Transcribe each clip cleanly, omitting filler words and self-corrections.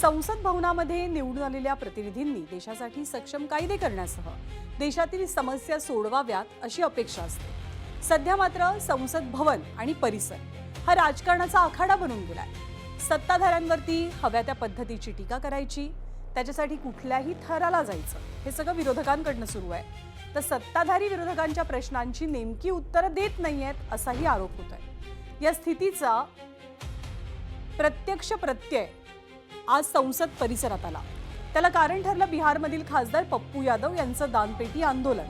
संसद भवनामध्ये निवडून आलेल्या प्रतिनिधींनी देशासाठी सक्षम कायदे करण्यासह देशातील समस्या सोडवाव्यात अशी अपेक्षा असते। सध्या मात्र संसद भवन आणि परिसर हा राजकारणाचा आखाडा बनून गेलाय। सत्ताधाऱ्यांवरती हव्या त्या पद्धतीची टीका करायची, त्याच्यासाठी कुठल्याही थराला जायचं, हे सगळं विरोधकांकडून सुरू आहे। तर सत्ताधारी विरोधकांच्या प्रश्नांची नेमकी उत्तरं देत नाहीयेत असाही आरोप होतोय। या स्थितीचा प्रत्यक्ष प्रत्यय आज संसद परिसरात आला। त्याला कारण ठरलं बिहारमधील खासदार पप्पू यादव यांचं दानपेटी आंदोलन।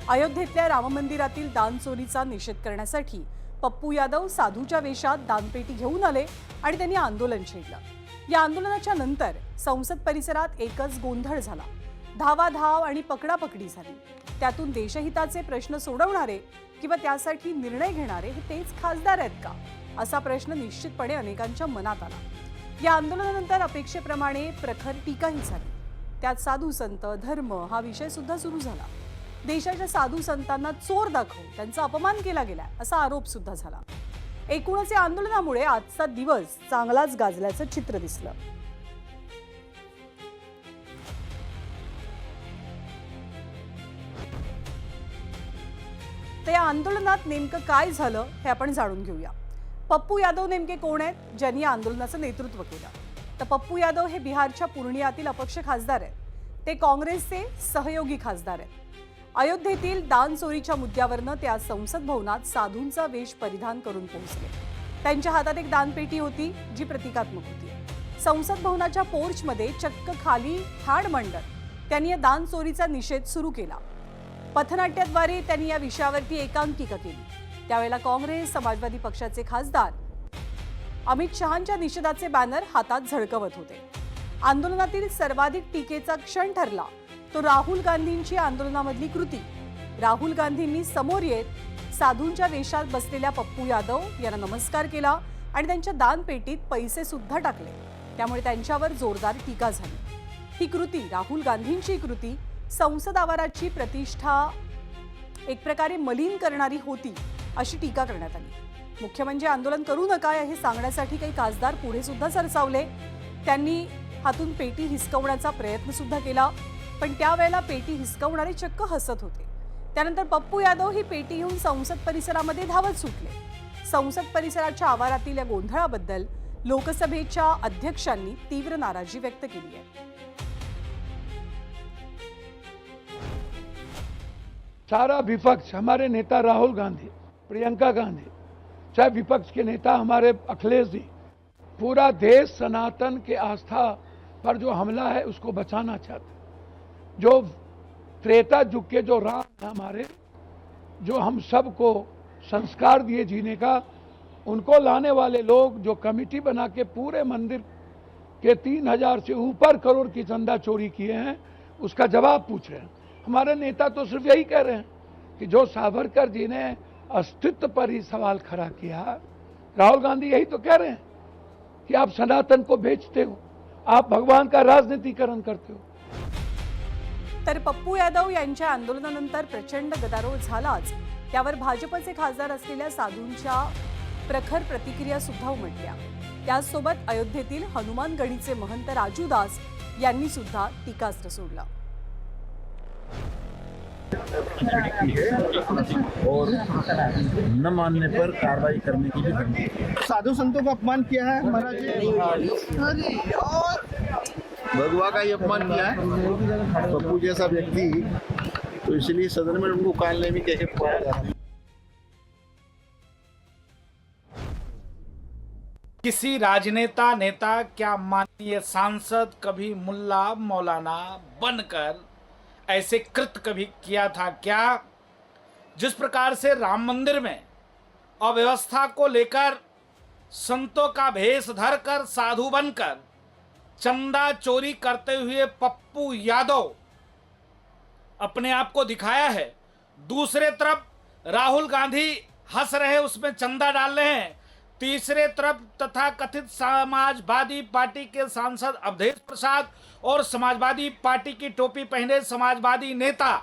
अयोध्येतल्या राम मंदिरातील दान चोरीचा निषेध करण्यासाठी पप्पू यादव साधूच्या वेशात दानपेटी घेऊन आले आणि त्यांनी आंदोलन छेडलं। या आंदोलनाच्या नंतर संसद परिसरात एकच गोंधळ झाला। धावाधाव आणि पकडापकडी झाली। त्यातून देशहिताचे प्रश्न सोडवणारे किंवा त्यासाठी निर्णय घेणारे हे तेच खासदार आहेत का, असा प्रश्न निश्चितपणे अनेकांच्या मनात आला। या आंदोलनानंतर अपेक्षेप्रमाणे प्रखर टीकाही झाली। त्यात साधू संत धर्म हा विषय सुद्धा सुरू झाला। देशाच्या साधू संतांना चोर दाखवून त्यांचा अपमान केला गेला असा आरोप सुद्धा झाला। एकूणच या आंदोलनामुळे आजचा दिवस चांगलाच गाजल्याचं चित्र दिसलं। तर या आंदोलनात नेमकं काय झालं हे आपण जाणून घेऊया। पप्पू यादव नेमके कोण आहेत ज्यांनी या आंदोलनाचं नेतृत्व केलं? तर पप्पू यादव हे बिहारच्या पूर्णियातील अपक्ष खासदार आहेत। ते काँग्रेसचे सहयोगी खासदार आहेत। अयोध्येतील दान चोरीच्या मुद्द्यावरनं त्या संसद भवनात साधूंचा वेश परिधान करून पोहोचले। त्यांच्या हातात एक दानपेटी होती जी प्रतिकात्मक होती। संसद भवनाच्या पोर्चमध्ये चक्क खाली थाड मांडत त्यांनी या दान चोरीचा निषेध सुरू केला। पथनाट्याद्वारे त्यांनी या विषयावरती एकांकिका केली। त्यावेळेला काँग्रेस समाजवादी पक्षाचे खासदार अमित शहांच्या निषेधाचे बॅनर हातात झळकवत होते। आंदोलनातील सर्वाधिक टीकेचा क्षण ठरला तो राहुल गांधींची आंदोलनामधली कृती। राहुल गांधींनी समोर येत साधूंच्या वेशात बसलेल्या पप्पू यादव यांना नमस्कार केला आणि त्यांच्या दानपेटीत पैसे सुद्धा टाकले। त्यामुळे त्यांच्यावर जोरदार टीका झाली। ही कृती, राहुल गांधींची कृती, संसद आवाराची प्रतिष्ठा एक प्रकारे मलिन करणारी होती अशी टीका करण्यात आली। मुख्य म्हणजे आंदोलन करू नका हे सांगण्यासाठी काही खासदार पुढे सुद्धा सरसावले। त्यांनी हातून पेटी हिसकवण्याचा प्रयत्न सुद्धा केला, पण त्यावेळेला पेटी हिसकवणारे चक्क हसत होते। त्यानंतर पप्पू यादव ही पेटी घेऊन संसद परिसरामध्ये धावत सुटले। संसद परिसराच्या आवारातील या गोंधळाबद्दल लोकसभेच्या अध्यक्षांनी तीव्र नाराजी व्यक्त केली आहे। सारा विपक्ष, हमारे नेता राहुल गांधी, प्रियंका गांधी, चाहे विपक्ष के नेता हमारे अखिलेश जी, पूरा देश सनातन के आस्था पर जो हमला है उसको बचाना चाहते। जो त्रेता युग के जो राम हैं हमारे, जो हम सबको संस्कार दिए जीने का, उनको लाने वाले लोग जो कमेटी बना के पूरे मंदिर के 3000 से ऊपर करोड़ की चंदा चोरी किए हैं, उसका जवाब पूछ रहे हैं। हमारे नेता तो सिर्फ यही कह रहे हैं कि जो सावरकर जी ने अस्तित्व पर ही सवाल खड़ा किया, राहुल गांधी यही तो कह रहे हैं कि आप सनातन को बेचते हो, आप भगवान का राजनीतिकरण करते हो। तर पप्पू यादव यांच्या आंदोलनानंतर प्रचंड गदारोळ झालाच, त्यावर भाजपचे खासदार असलेल्या साधूंच्या प्रखर प्रतिक्रिया सुद्धा उमटल्या। त्याचसोबत अयोध्येतील हनुमान गढीचे महंत राजू दास यांनी सुद्धा टीकास्त्र सोडलं। और न मानने पर कार्रवाई करने की भी धमकी। साधु संतों का अपमान किया है महाराज जी, भगवा का ही अपमान किया है पप्पू जैसा व्यक्ति, तो इसलिए सदन में उनको कालने में कैसे पाया जा रहा है। किसी राजनेता नेता क्या माननीय सांसद कभी मुल्ला मौलाना बनकर ऐसे कृत्य कभी किया था क्या? जिस प्रकार से राम मंदिर में अव्यवस्था को लेकर संतों का भेष धरकर साधु बनकर चंदा चोरी करते हुए पप्पू यादव अपने आप को दिखाया है, दूसरे तरफ राहुल गांधी हंस रहे उसमें चंदा डाल रहे हैं, तीसरे तरफ तथाकथित समाजवादी पार्टी के सांसद अवधेश प्रसाद और समाजवादी पार्टी की टोपी पहने समाजवादी नेता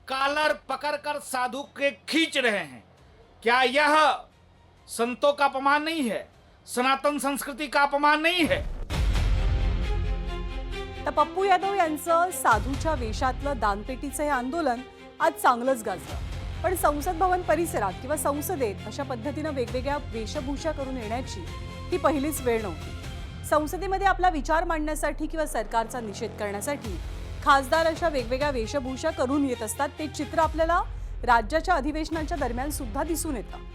कॉलर पकड़कर साधु के खींच रहे हैं। क्या यह संतों का अपमान नहीं है? सनातन संस्कृति का अपमान नहीं है? तर पप्पू यादव यांचं साधूच्या वेशातलं दानपेटीचं हे आंदोलन आज चांगलंच गाजलं. पण संसद भवन परिसरात किंवा संसदेत अशा पद्धतीनं वेगवेगळ्या वेशभूषा करून येण्याची ही पहिलीच वेळ नव्हती. संसदेमध्ये आपला विचार मांडण्यासाठी किंवा सरकारचा निषेध करण्यासाठी खासदार अशा वेगवेगळ्या वेशभूषा करून येत असतात. ते चित्र आपल्याला राज्याच्या अधिवेशनाच्या दरम्यान सुद्धा दिसून येतं.